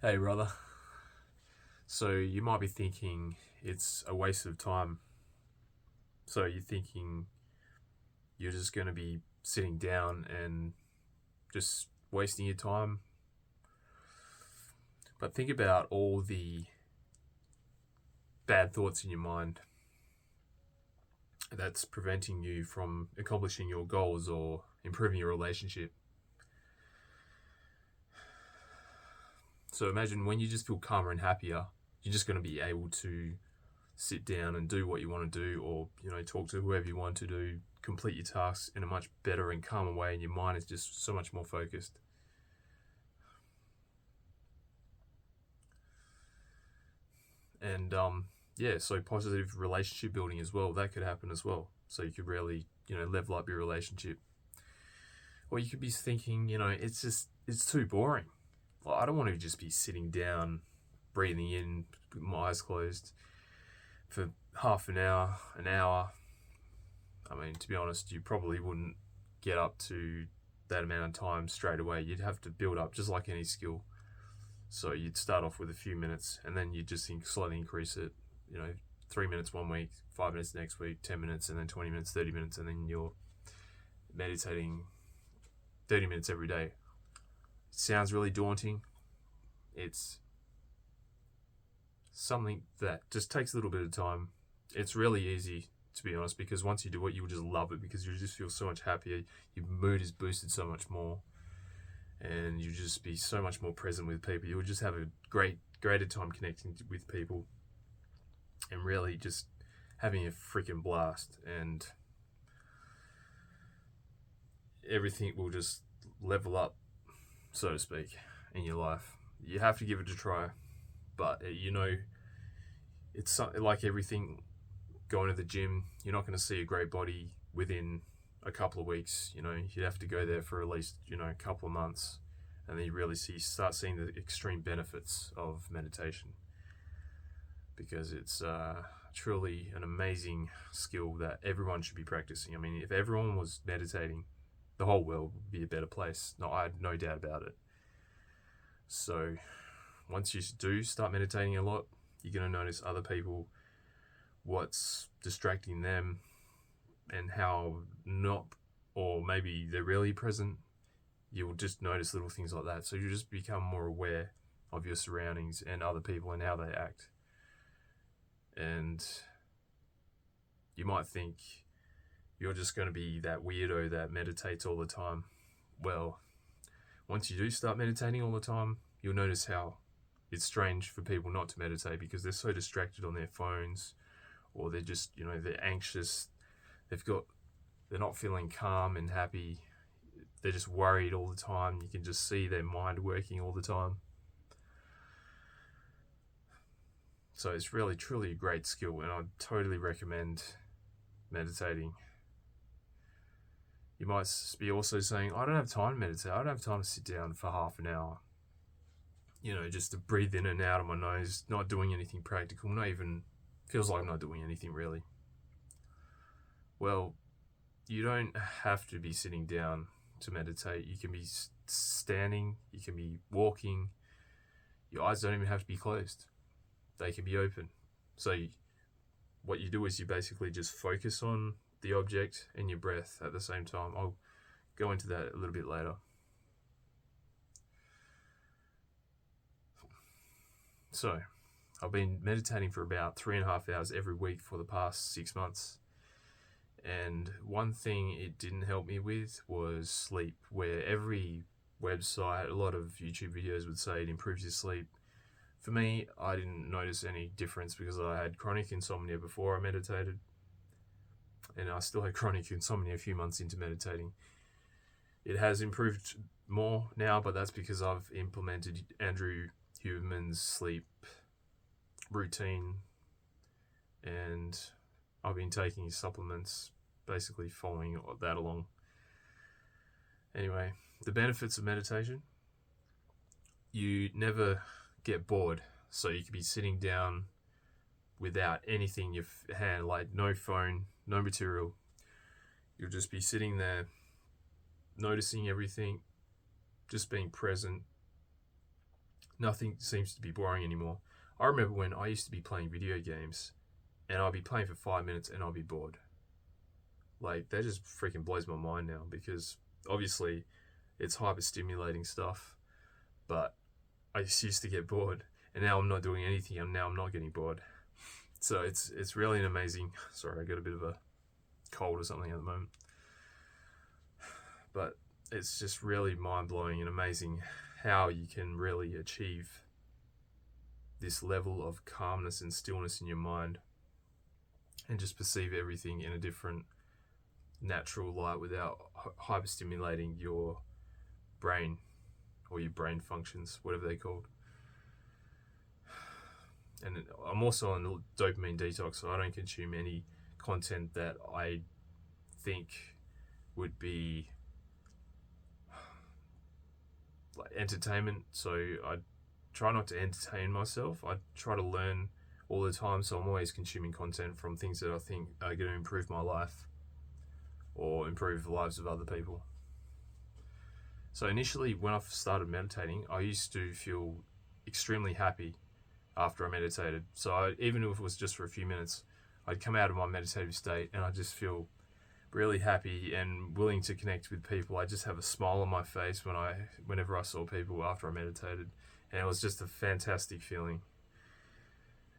Hey, brother. So you might be thinking it's a waste of time. So you're thinking you're just going to be sitting down and just wasting your time. But think about all the bad thoughts in your mind that's preventing you from accomplishing your goals or improving your relationship. So imagine when you just feel calmer and happier, you're just going to be able to sit down and do what you want to do, or talk to whoever you want to do, complete your tasks in a much better and calmer way, and your mind is just so much more focused. And so positive relationship building as well, that could happen as well. So you could really level up your relationship. Or you could be thinking, it's too boring. Well, I don't want to just be sitting down, breathing in with my eyes closed for half an hour, an hour. I mean, to be honest, you probably wouldn't get up to that amount of time straight away. You'd have to build up, just like any skill. So you'd start off with a few minutes, and then you'd just slowly increase it. 3 minutes one week, 5 minutes next week, 10 minutes, and then 20 minutes, 30 minutes, and then you're meditating 30 minutes every day. It sounds really daunting. It's something that just takes a little bit of time. It's really easy, to be honest, because once you do it, you'll just love it, because you just feel so much happier. Your mood is boosted so much more, and you just be so much more present with people. You'll just have a greater time connecting with people, and really just having a freaking blast, and everything will just level up, so to speak, in your life. You have to give it a try, but it's like everything. Going to the gym, you're not going to see a great body within a couple of weeks. You'd have to go there for at least a couple of months, and then you really start seeing the extreme benefits of meditation, because it's truly an amazing skill that everyone should be practicing. I mean, if everyone was meditating, the whole world would be a better place. No, I had no doubt about it. So once you do start meditating a lot, you're going to notice other people, what's distracting them, and how not, or maybe they're really present. You'll just notice little things like that. So you just become more aware of your surroundings and other people and how they act. And you might think you're just going to be that weirdo that meditates all the time. Well, once you do start meditating all the time, you'll notice how it's strange for people not to meditate, because they're so distracted on their phones, or they're just, they're anxious. They're not feeling calm and happy. They're just worried all the time. You can just see their mind working all the time. So it's really, truly a great skill, and I totally recommend meditating. You might be also saying, I don't have time to meditate. I don't have time to sit down for half an hour. Just to breathe in and out of my nose, not doing anything practical, not even, feels like I'm not doing anything really. Well, you don't have to be sitting down to meditate. You can be standing, you can be walking. Your eyes don't even have to be closed. They can be open. So what you do is you basically just focus on the object and your breath at the same time. I'll go into that a little bit later. So I've been meditating for about 3.5 hours every week for the past 6 months. And one thing it didn't help me with was sleep, where every website, a lot of YouTube videos would say it improves your sleep. For me, I didn't notice any difference, because I had chronic insomnia before I meditated, and I still had chronic insomnia a few months into meditating. It has improved more now, but that's because I've implemented Andrew Huberman's sleep routine, and I've been taking supplements, basically following that along. Anyway, the benefits of meditation: you never get bored. So you could be sitting down without anything in your hand, like no phone, no material. You'll just be sitting there, noticing everything, just being present. Nothing seems to be boring anymore. I remember when I used to be playing video games and I'd be playing for 5 minutes and I'd be bored. Like, that just freaking blows my mind now, because obviously it's hyper stimulating stuff, but I just used to get bored, and now I'm not doing anything, and now I'm not getting bored. So it's really an amazing. Sorry, I got a bit of a cold or something at the moment, but it's just really mind blowing and amazing how you can really achieve this level of calmness and stillness in your mind, and just perceive everything in a different, natural light without hyper stimulating your brain or your brain functions, whatever they're called. And I'm also on a dopamine detox, so I don't consume any content that I think would be like entertainment. So I try not to entertain myself. I try to learn all the time, so I'm always consuming content from things that I think are going to improve my life or improve the lives of other people. So initially, when I started meditating, I used to feel extremely happy after I meditated. So even if it was just for a few minutes, I'd come out of my meditative state and I just feel really happy and willing to connect with people. I just have a smile on my face whenever I saw people after I meditated, and it was just a fantastic feeling.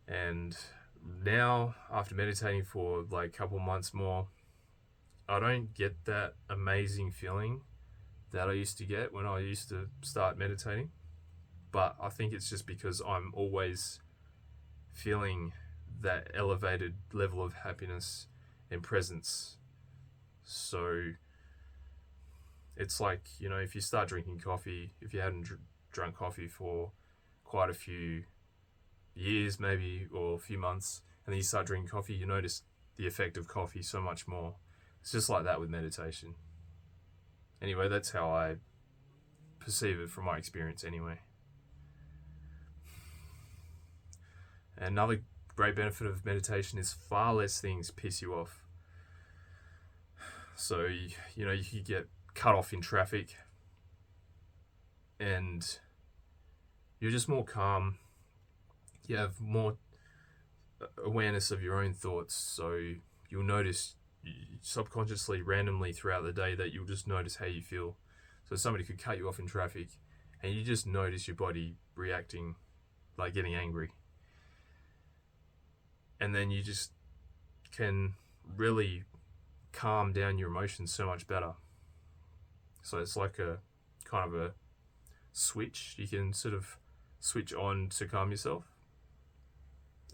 And now, after meditating for like a couple months more, I don't get that amazing feeling that I used to get when I used to start meditating. But I think it's just because I'm always feeling that elevated level of happiness and presence. So it's like, if you start drinking coffee, if you hadn't drunk coffee for quite a few years maybe, or a few months, and then you start drinking coffee, you notice the effect of coffee so much more. It's just like that with meditation. Anyway, that's how I perceive it from my experience anyway. Another great benefit of meditation is far less things piss you off. So, you could get cut off in traffic and you're just more calm. You have more awareness of your own thoughts. So you'll notice subconsciously, randomly throughout the day, that you'll just notice how you feel. So somebody could cut you off in traffic and you just notice your body reacting, like getting angry. And then you just can really calm down your emotions so much better. So it's like a kind of a switch. You can sort of switch on to calm yourself,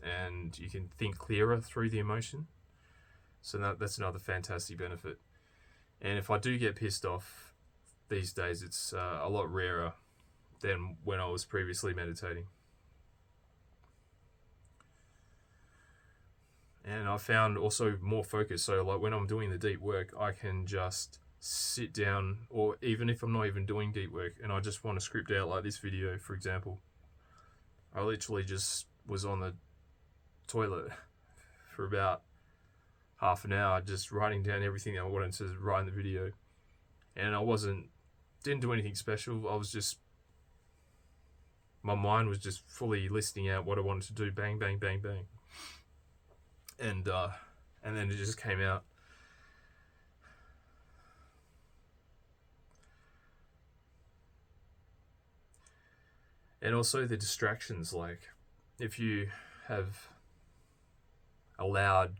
and you can think clearer through the emotion. So that's another fantastic benefit. And if I do get pissed off these days, it's a lot rarer than when I was previously meditating. And I found also more focus. So like when I'm doing the deep work, I can just sit down, or even if I'm not even doing deep work and I just want to script out, like this video, for example, I literally just was on the toilet for about half an hour just writing down everything that I wanted to write in the video. And didn't do anything special. My mind was just fully listing out what I wanted to do. Bang, bang, bang, bang. And then it just came out. And also the distractions, like if you have a loud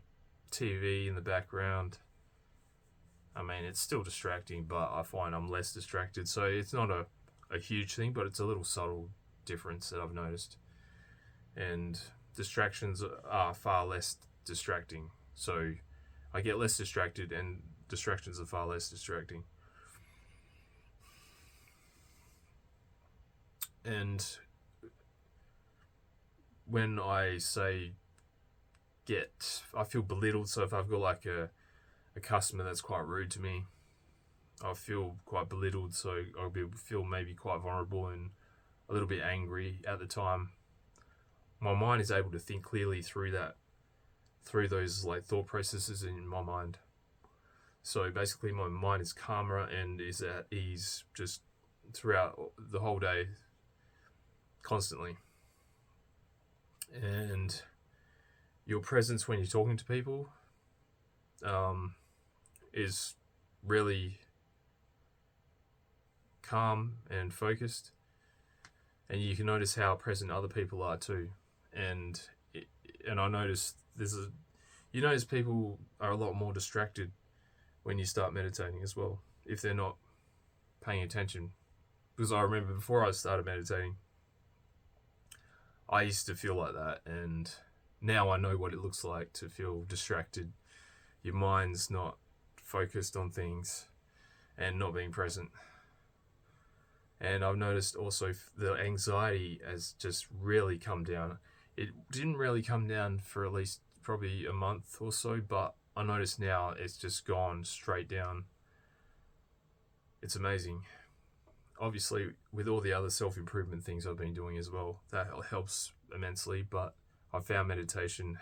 TV in the background, I mean, it's still distracting, but I find I'm less distracted. So it's not a huge thing, but it's a little subtle difference that I've noticed. And distractions are far less distracting. So I get less distracted, and distractions are far less distracting. And when I say I feel belittled, so if I've got like a customer that's quite rude to me, I feel quite belittled, so I'll feel maybe quite vulnerable and a little bit angry at the time. My mind is able to think clearly through those like thought processes in my mind. So basically my mind is calmer and is at ease just throughout the whole day, constantly. And your presence when you're talking to people is really calm and focused, and you can notice how present other people are too. And I noticed you notice people are a lot more distracted when you start meditating as well, if they're not paying attention. Because I remember before I started meditating, I used to feel like that, and now I know what it looks like to feel distracted. Your mind's not focused on things and not being present. And I've noticed also the anxiety has just really come down. It didn't really come down for at least probably a month or so, but I notice now it's just gone straight down. It's amazing. Obviously, with all the other self-improvement things I've been doing as well, that helps immensely, but I found meditation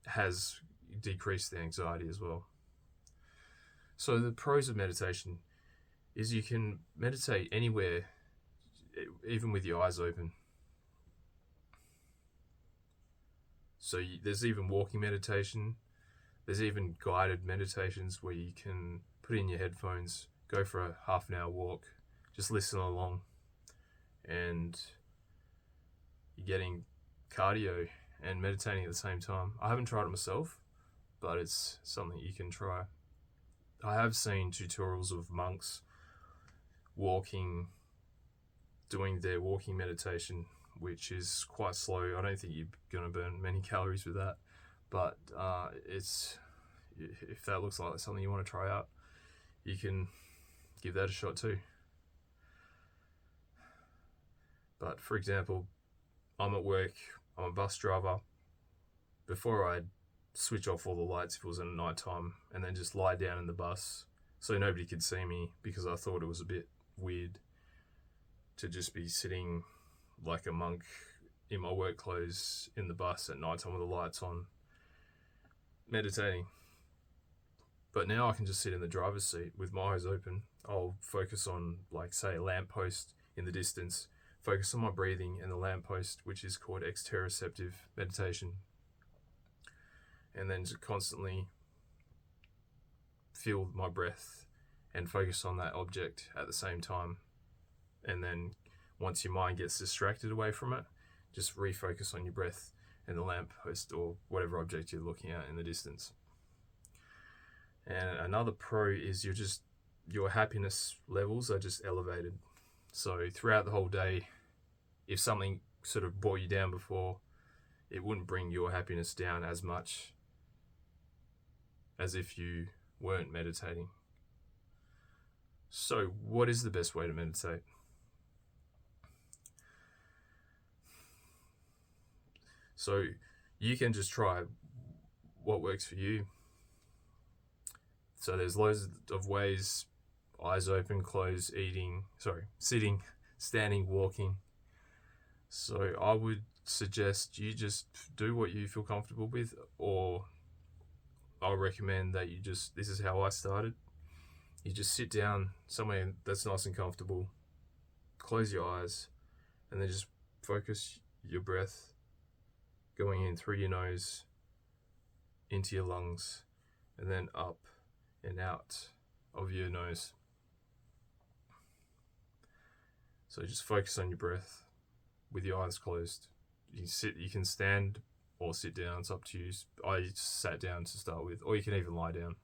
has decreased the anxiety as well. So the pros of meditation is you can meditate anywhere, even with your eyes open. So there's even walking meditation. There's even guided meditations where you can put in your headphones, go for a half an hour walk, just listen along, and you're getting cardio and meditating at the same time. I haven't tried it myself, but it's something you can try. I have seen tutorials of monks walking, doing their walking meditation, which is quite slow. I don't think you're going to burn many calories with that, but if that looks like something you want to try out, you can give that a shot too. But for example, I'm at work, I'm a bus driver. Before I'd switch off all the lights if it was at night time, and then just lie down in the bus so nobody could see me, because I thought it was a bit weird to just be sitting like a monk in my work clothes in the bus at night time with the lights on, meditating. But now I can just sit in the driver's seat with my eyes open. I'll focus on, like, say, a lamppost in the distance, focus on my breathing and the lamppost, which is called exteroceptive meditation, and then just constantly feel my breath and focus on that object at the same time. And then once your mind gets distracted away from it, just refocus on your breath and the lamppost or whatever object you're looking at in the distance. And another pro is your happiness levels are just elevated. So throughout the whole day, if something sort of brought you down before, it wouldn't bring your happiness down as much as if you weren't meditating. So what is the best way to meditate? So you can just try what works for you. So there's loads of ways: eyes open, closed, sitting, standing, walking. So I would suggest you just do what you feel comfortable with, or I'll recommend that this is how I started. You just sit down somewhere that's nice and comfortable, close your eyes, and then just focus your breath going in through your nose, into your lungs, and then up and out of your nose. So just focus on your breath with your eyes closed. You can stand or sit down, it's up to you. I sat down to start with, or you can even lie down.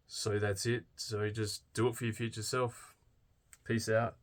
So that's it. So just do it for your future self. Peace out.